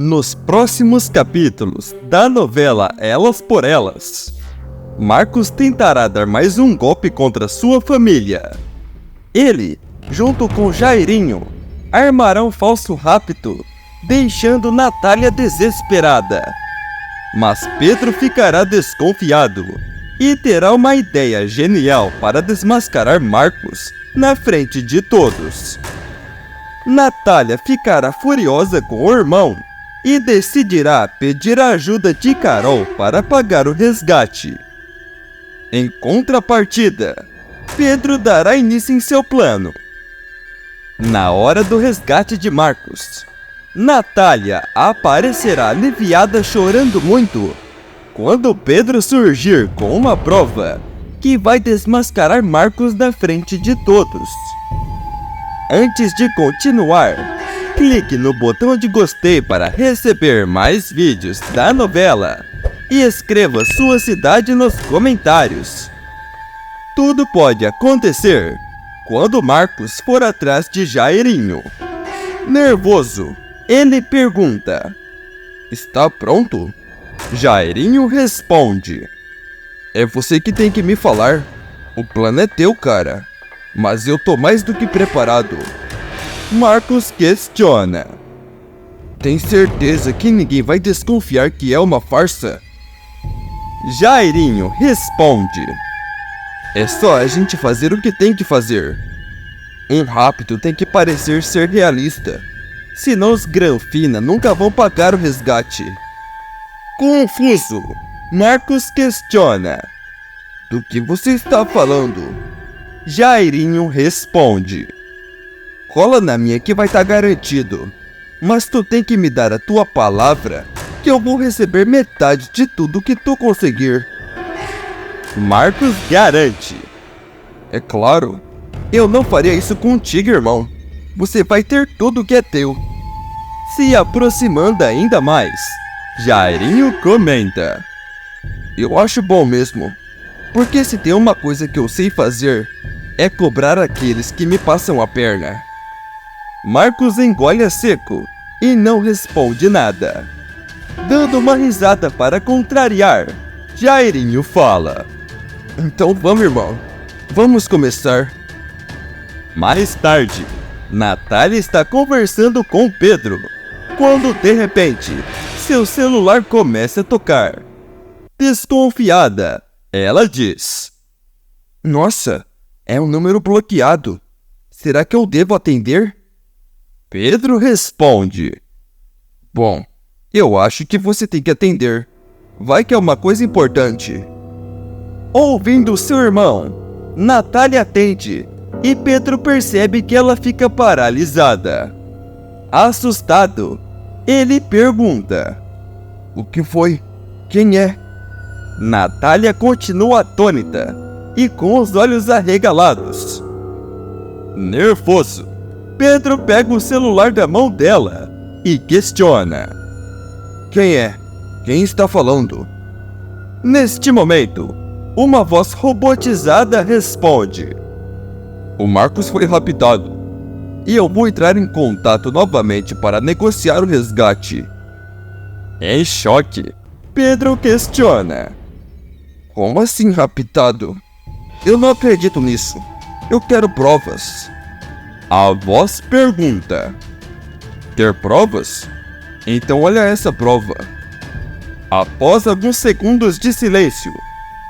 Nos próximos capítulos da novela Elas por Elas, Marcos tentará dar mais um golpe contra sua família. Ele, junto com Jairinho, armará um falso rapto, deixando Natália desesperada. Mas Pedro ficará desconfiado e terá uma ideia genial para desmascarar Marcos na frente de todos. Natália ficará furiosa com o irmão e decidirá pedir a ajuda de Carol para pagar o resgate. Em contrapartida, Pedro dará início em seu plano. Na hora do resgate de Marcos, Natália aparecerá aliviada chorando muito, quando Pedro surgir com uma prova que vai desmascarar Marcos na frente de todos. Antes de continuar, clique no botão de gostei para receber mais vídeos da novela e escreva sua cidade nos comentários. Tudo pode acontecer quando Marcos for atrás de Jairinho. Nervoso, ele pergunta: "Está pronto?" Jairinho responde: "É você que tem que me falar. O plano é teu, cara. Mas eu tô mais do que preparado." Marcos questiona: "Tem certeza que ninguém vai desconfiar que é uma farsa?" Jairinho responde: "É só a gente fazer o que tem que fazer. Um rapto tem que parecer ser realista, senão os Granfina nunca vão pagar o resgate." Confuso, Marcos questiona: "Do que você está falando?" Jairinho responde: "Cola na minha que vai estar garantido, mas tu tem que me dar a tua palavra que eu vou receber metade de tudo que tu conseguir." Marcos garante: "É claro, eu não faria isso contigo, irmão. Você vai ter tudo que é teu." Se aproximando ainda mais, Jairinho comenta: "Eu acho bom mesmo, porque se tem uma coisa que eu sei fazer, é cobrar aqueles que me passam a perna." Marcos engole a seco e não responde nada. Dando uma risada para contrariar, Jairinho fala: "Então vamos, irmão. Vamos começar." Mais tarde, Natália está conversando com Pedro, quando de repente, seu celular começa a tocar. Desconfiada, ela diz: "Nossa, é um número bloqueado. Será que eu devo atender?" Pedro responde: "Bom, eu acho que você tem que atender. Vai que é uma coisa importante." Ouvindo seu irmão, Natália atende e Pedro percebe que ela fica paralisada. Assustado, ele pergunta: "O que foi? Quem é?" Natália continua atônita e com os olhos arregalados. Nervoso, Pedro pega o celular da mão dela e questiona: "Quem é? Quem está falando?" Neste momento, uma voz robotizada responde: "O Marcos foi raptado e eu vou entrar em contato novamente para negociar o resgate." Em choque, Pedro questiona: "Como assim raptado? Eu não acredito nisso. Eu quero provas." A voz pergunta: "Quer provas? Então olha essa prova." Após alguns segundos de silêncio,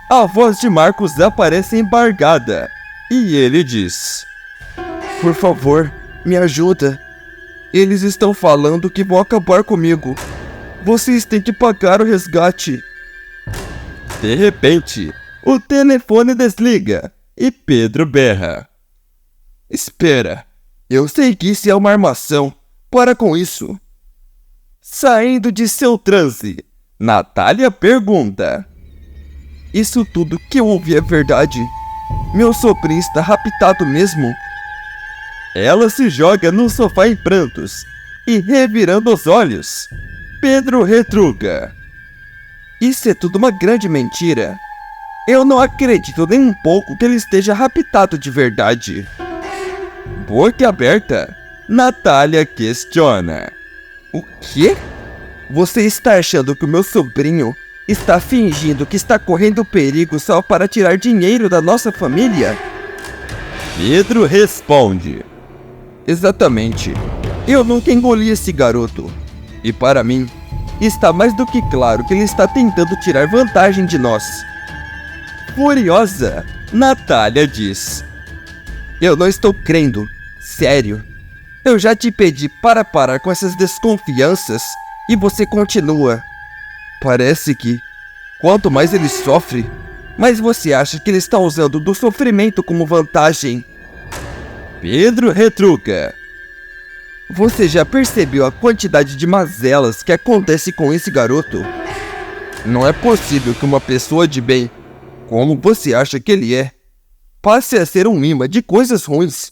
a voz de Marcos aparece embargada e ele diz: "Por favor, me ajuda. Eles estão falando que vão acabar comigo. Vocês têm que pagar o resgate." De repente, o telefone desliga e Pedro berra: "Espera, eu sei que isso é uma armação. Para com isso." Saindo de seu transe, Natália pergunta: "Isso tudo que eu ouvi é verdade? Meu sobrinho está raptado mesmo?" Ela se joga no sofá em prantos e, revirando os olhos, Pedro retruca: "Isso é tudo uma grande mentira. Eu não acredito nem um pouco que ele esteja raptado de verdade." Boca aberta, Natália questiona: "O quê? Você está achando que o meu sobrinho está fingindo que está correndo perigo só para tirar dinheiro da nossa família? Pedro responde: exatamente. Eu nunca engoli esse garoto. E para mim, está mais do que claro que ele está tentando tirar vantagem de nós. Furiosa, Natália diz: eu não estou crendo. Sério. Eu já te pedi para parar com essas desconfianças e você continua. Parece que, quanto mais ele sofre, mais você acha que ele está usando do sofrimento como vantagem. Pedro retruca: você já percebeu a quantidade de mazelas que acontece com esse garoto? Não é possível que uma pessoa de bem, como você acha que ele é, passe a ser um imã de coisas ruins.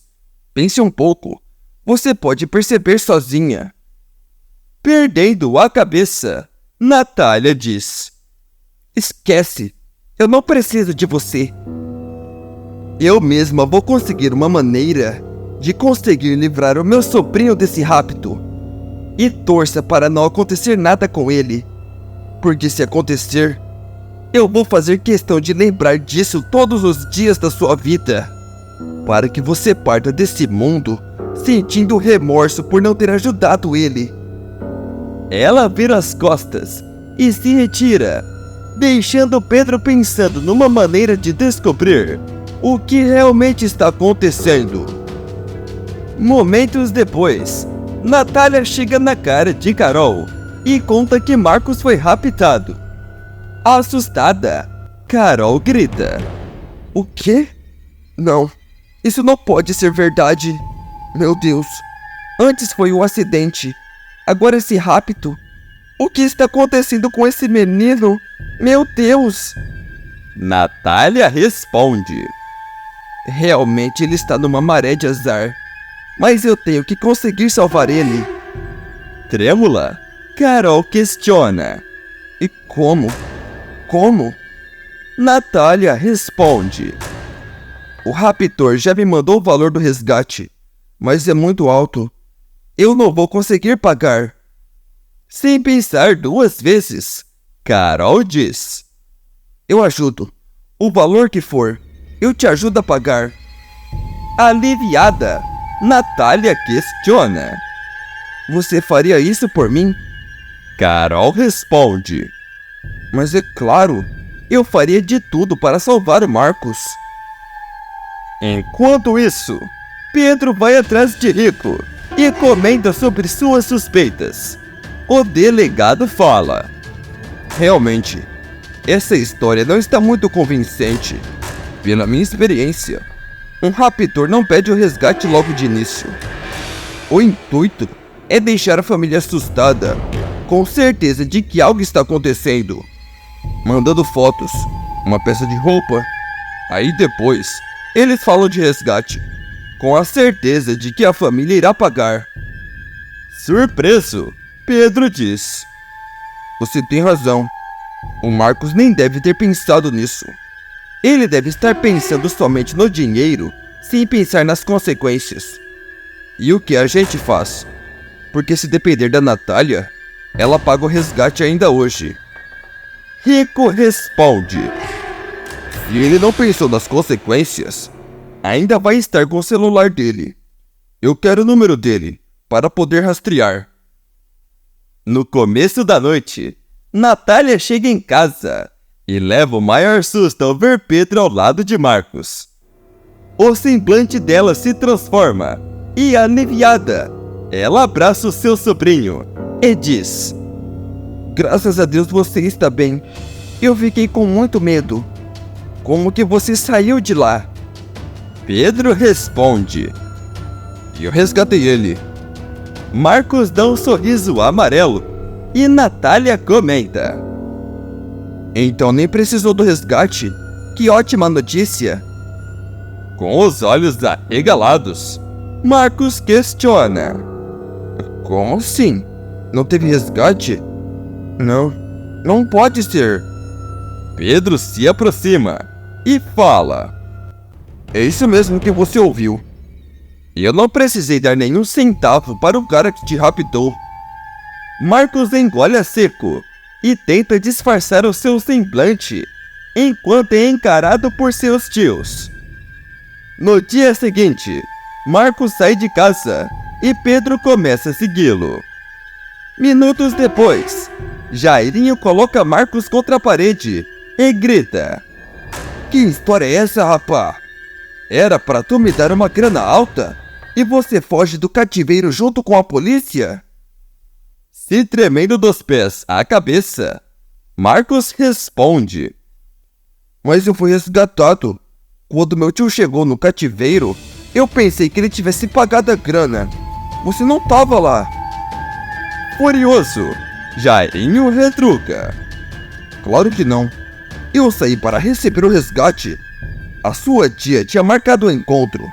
Pense um pouco. Você pode perceber sozinha. Perdendo a cabeça, Natália diz: esquece, eu não preciso de você. Eu mesma vou conseguir uma maneira de conseguir livrar o meu sobrinho desse rapto. E torça para não acontecer nada com ele, porque se acontecer, eu vou fazer questão de lembrar disso todos os dias da sua vida, para que você parta desse mundo sentindo remorso por não ter ajudado ele. Ela vira as costas e se retira, deixando Pedro pensando numa maneira de descobrir o que realmente está acontecendo. Momentos depois, Natália chega na cara de Carol e conta que Marcos foi raptado. Assustada, Carol grita: o quê? Não, isso não pode ser verdade. Meu Deus, antes foi um acidente, agora esse rapto. O que está acontecendo com esse menino? Meu Deus! Natália responde: realmente ele está numa maré de azar, mas eu tenho que conseguir salvar ele. Trêmula, Carol questiona: e como? Como? Natália responde: o raptor já me mandou o valor do resgate, mas é muito alto. Eu não vou conseguir pagar. Sem pensar duas vezes, Carol diz: eu ajudo. O valor que for, eu te ajudo a pagar. Aliviada, Natália questiona: você faria isso por mim? Carol responde: mas é claro, eu faria de tudo para salvar o Marcos. Enquanto isso, Pedro vai atrás de Rico e comenta sobre suas suspeitas. O delegado fala: realmente, essa história não está muito convincente. Pela minha experiência, um raptor não pede o resgate logo de início. O intuito é deixar a família assustada, com certeza de que algo está acontecendo, mandando fotos, uma peça de roupa. Aí depois, eles falam de resgate, com a certeza de que a família irá pagar. Surpreso, Pedro diz: você tem razão. O Marcos nem deve ter pensado nisso. Ele deve estar pensando somente no dinheiro, sem pensar nas consequências. E o que a gente faz? Porque se depender da Natália, ela paga o resgate ainda hoje. Rico responde: se ele não pensou nas consequências, ainda vai estar com o celular dele. Eu quero o número dele, para poder rastrear. No começo da noite, Natália chega em casa e leva o maior susto ao ver Pedro ao lado de Marcos. O semblante dela se transforma e, aliviada, ela abraça o seu sobrinho e diz: graças a Deus você está bem. Eu fiquei com muito medo. Como que você saiu de lá? Pedro responde: eu resgatei ele. Marcos dá um sorriso amarelo e Natália comenta: então nem precisou do resgate? Que ótima notícia! Com os olhos arregalados, Marcos questiona: como assim? Não teve resgate? Não, não pode ser. Pedro se aproxima e fala: é isso mesmo que você ouviu. Eu não precisei dar nenhum centavo para o cara que te raptou. Marcos engole a seco e tenta disfarçar o seu semblante, enquanto é encarado por seus tios. No dia seguinte, Marcos sai de casa e Pedro começa a segui-lo. Minutos depois, Jairinho coloca Marcos contra a parede e grita: "Que história é essa, rapá? Era pra tu me dar uma grana alta e você foge do cativeiro junto com a polícia?" Se tremendo dos pés à cabeça, Marcos responde: "Mas eu fui resgatado. Quando meu tio chegou no cativeiro, eu pensei que ele tivesse pagado a grana. Você não tava lá." Furioso, Jairinho retruca: "Claro que não. Eu saí para receber o resgate. A sua tia tinha marcado o encontro.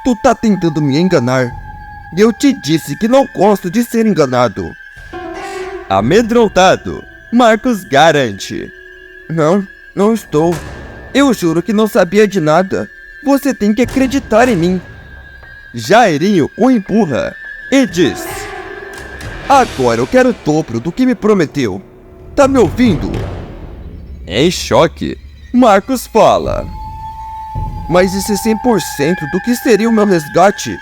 Tu tá tentando me enganar. E eu te disse que não gosto de ser enganado." Amedrontado, Marcos garante: Não estou. Eu juro que não sabia de nada. Você tem que acreditar em mim." Jairinho o empurra e diz: "Agora eu quero o dobro do que me prometeu. Tá me ouvindo?" Em choque, Marcos fala: "Mas isso é 100% do que seria o meu resgate."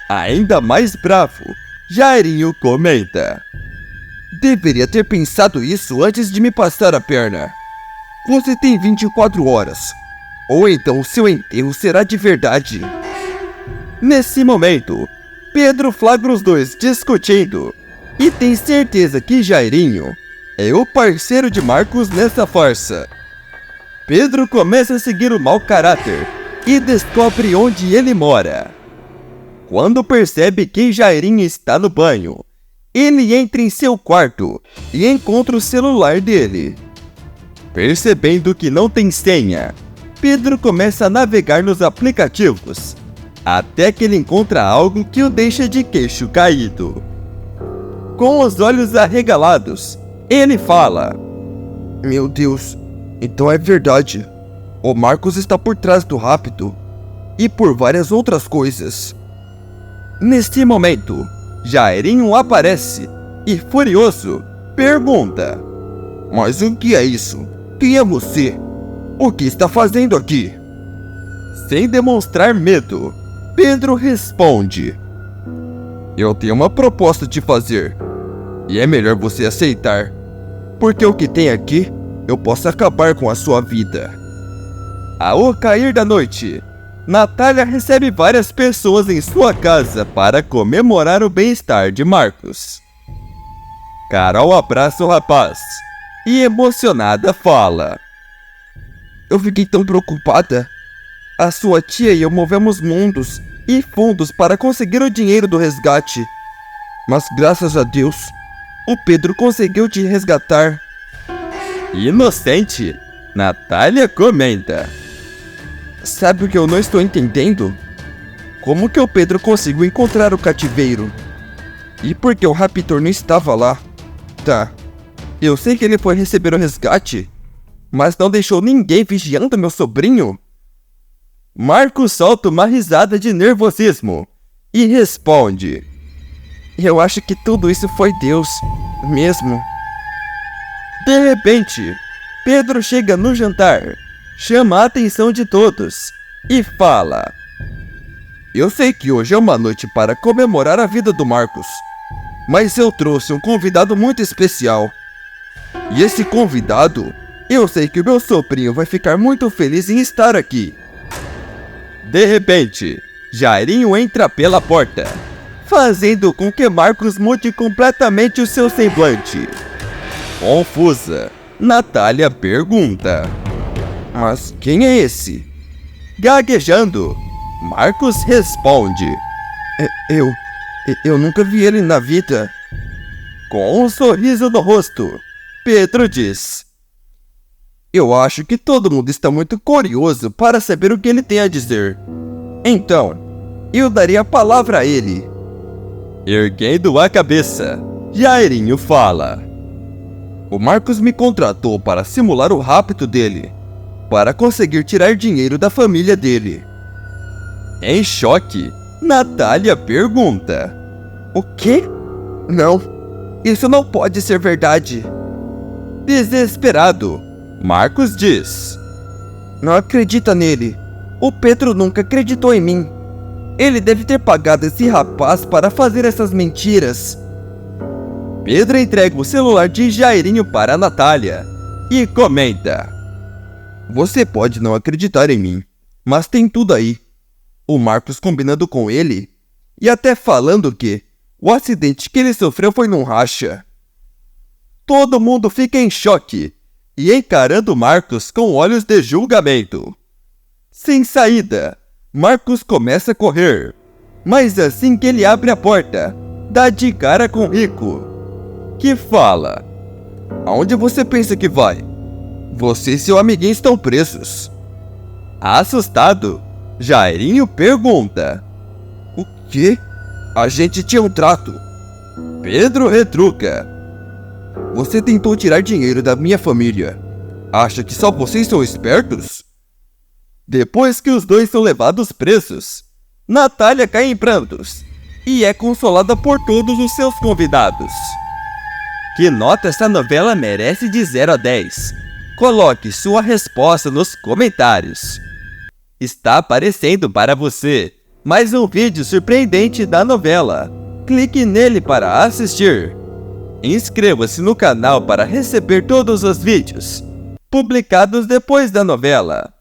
Ainda mais bravo, Jairinho comenta: "Deveria ter pensado isso antes de me passar a perna. Você tem 24 horas, ou então o seu enterro será de verdade." Nesse momento, Pedro flagra os dois discutindo e tem certeza que Jairinho é o parceiro de Marcos nessa farsa. Pedro começa a seguir o mau caráter e descobre onde ele mora. Quando percebe que Jairinho está no banho, ele entra em seu quarto e encontra o celular dele. Percebendo que não tem senha, Pedro começa a navegar nos aplicativos, até que ele encontra algo que o deixa de queixo caído. Com os olhos arregalados, ele fala: "Meu Deus, então é verdade. O Marcos está por trás do rapto e por várias outras coisas." Neste momento, Jairinho aparece e, furioso, pergunta: "Mas o que é isso? Quem é você? O que está fazendo aqui?" Sem demonstrar medo, Pedro responde: "Eu tenho uma proposta a te fazer, e é melhor você aceitar, porque o que tem aqui, eu posso acabar com a sua vida." Ao cair da noite, Natália recebe várias pessoas em sua casa para comemorar o bem-estar de Marcos. Carol abraça o rapaz e, emocionada, fala: "Eu fiquei tão preocupada. A sua tia e eu movemos mundos e fundos para conseguir o dinheiro do resgate. Mas graças a Deus, o Pedro conseguiu te resgatar." Inocente, Natália comenta: "Sabe o que eu não estou entendendo? Como que o Pedro conseguiu encontrar o cativeiro? E por que o raptor não estava lá? Tá, eu sei que ele foi receber o resgate, mas não deixou ninguém vigiando meu sobrinho?" Marcos solta uma risada de nervosismo e responde: "Eu acho que tudo isso foi Deus, mesmo." De repente, Pedro chega no jantar, chama a atenção de todos e fala: "Eu sei que hoje é uma noite para comemorar a vida do Marcos, mas eu trouxe um convidado muito especial. E esse convidado, eu sei que o meu sobrinho vai ficar muito feliz em estar aqui." De repente, Jairinho entra pela porta, fazendo com que Marcos mude completamente o seu semblante. Confusa, Natália pergunta: "Mas quem é esse?" Gaguejando, Marcos responde: Eu nunca vi ele na vida." Com um sorriso no rosto, Pedro diz: "Eu acho que todo mundo está muito curioso para saber o que ele tem a dizer. Então, eu daria a palavra a ele." Erguendo a cabeça, Jairinho fala: "O Marcos me contratou para simular o rapto dele, para conseguir tirar dinheiro da família dele." Em choque, Natália pergunta: "O quê?" "Não, Isso não pode ser verdade. Desesperado, Marcos diz: não acredita nele. O Pedro nunca acreditou em mim. Ele deve ter pagado esse rapaz para fazer essas mentiras. Pedro entrega o celular de Jairinho para a Natália e comenta: você pode não acreditar em mim, mas tem tudo aí. O Marcos combinando com ele e até falando que o acidente que ele sofreu foi num racha. Todo mundo fica em choque e encarando Marcos com olhos de julgamento. Sem saída, Marcos começa a correr, mas assim que ele abre a porta, dá de cara com Rico, que fala: aonde você pensa que vai? Você e seu amiguinho estão presos. Assustado, Jairinho pergunta: o quê? A gente tinha um trato. Pedro retruca: você tentou tirar dinheiro da minha família. Acha que só vocês são espertos? Depois que os dois são levados presos, Natália cai em prantos e é consolada por todos os seus convidados. Que nota essa novela merece de 0 a 10? Coloque sua resposta nos comentários. Está aparecendo para você mais um vídeo surpreendente da novela. Clique nele para assistir. Inscreva-se no canal para receber todos os vídeos publicados depois da novela.